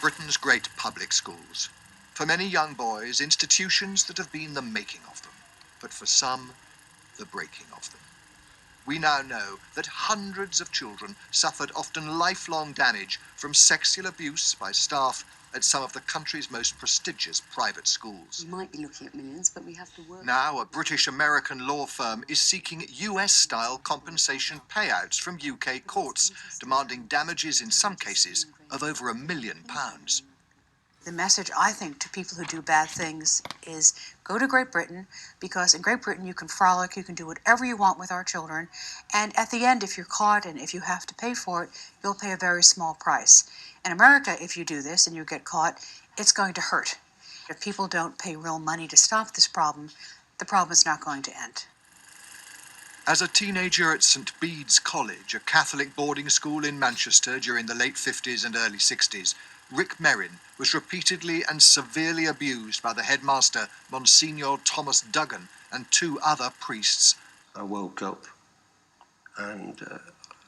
Britain's great public schools. For many young boys, institutions that have been the making of them, but for some, the breaking of them. We now know that hundreds of children suffered often lifelong damage from sexual abuse by staff at some of the country's most prestigious private schools. We might be looking at millions, but we have to work. Now, a British-American law firm is seeking US-style compensation payouts from UK courts, demanding damages in some cases of over £1 million. The message, I think, to people who do bad things is go to Great Britain, because in Great Britain you can frolic, you can do whatever you want with our children, and at the end, if you're caught and if you have to pay for it, you'll pay a very small price. In America, if you do this and you get caught, it's going to hurt. If people don't pay real money to stop this problem, the problem is not going to end. As a teenager at St Bede's College, a Catholic boarding school in Manchester during the late 50s and early 60s, Rick Merrin was repeatedly and severely abused by the headmaster, Monsignor Thomas Duggan, and 2 other priests. I woke up and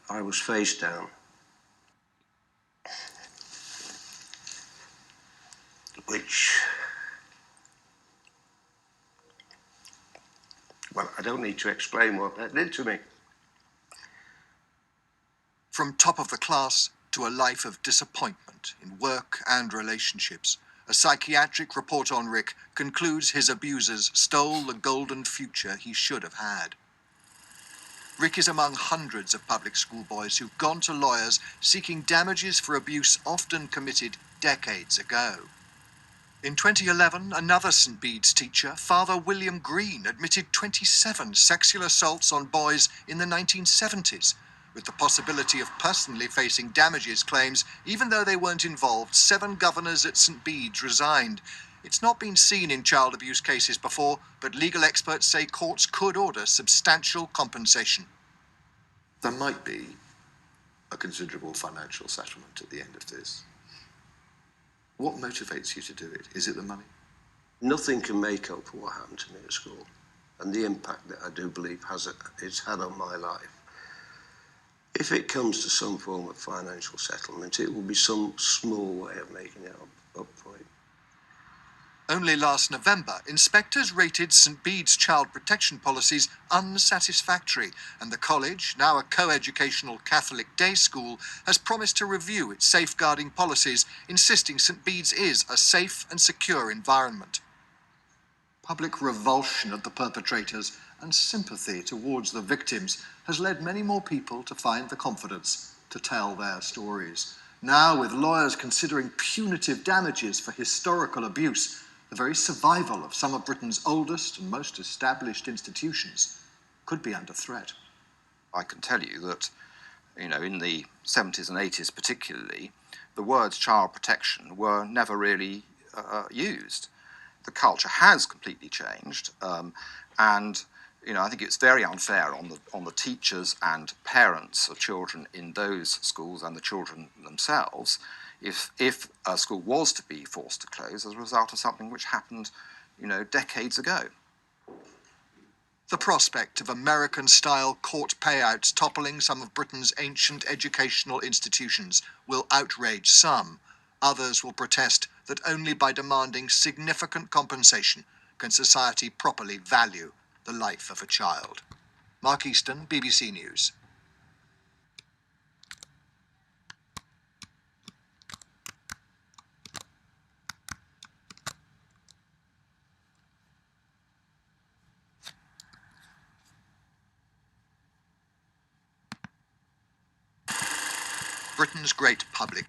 I was face down. Which, well, I don't need to explain what that did to me. From top of the class to a life of disappointment in work and relationships, a psychiatric report on Rick concludes his abusers stole the golden future he should have had. Rick is among hundreds of public school boys who've gone to lawyers seeking damages for abuse often committed decades ago. In 2011, another St Bede's teacher, Father William Green, admitted 27 sexual assaults on boys in the 1970s, with the possibility of personally facing damages claims. Even though they weren't involved, 7 governors at St Bede's resigned. It's not been seen in child abuse cases before, but legal experts say courts could order substantial compensation. There might be a considerable financial settlement at the end of this. What motivates you to do it? Is it the money? Nothing can make up for what happened to me at school and the impact that I do believe it's had on my life. If it comes to some form of financial settlement, it will be some small way of making it up for it. Only last November, inspectors rated St Bede's child protection policies unsatisfactory, and the college, now a co-educational Catholic day school, has promised to review its safeguarding policies, insisting St Bede's is a safe and secure environment. Public revulsion at the perpetrators and sympathy towards the victims has led many more people to find the confidence to tell their stories. Now, with lawyers considering punitive damages for historical abuse, the very survival of some of Britain's oldest and most established institutions could be under threat. I can tell you that, in the 70s and 80s particularly, the words child protection were never really used. The culture has completely changed, and I think it's very unfair on the teachers and parents of children in those schools and the children themselves if a school was to be forced to close as a result of something which happened, decades ago. The prospect of American-style court payouts toppling some of Britain's ancient educational institutions will outrage some. Others will protest that only by demanding significant compensation can society properly value the life of a child. Mark Easton, BBC News. Britain's great public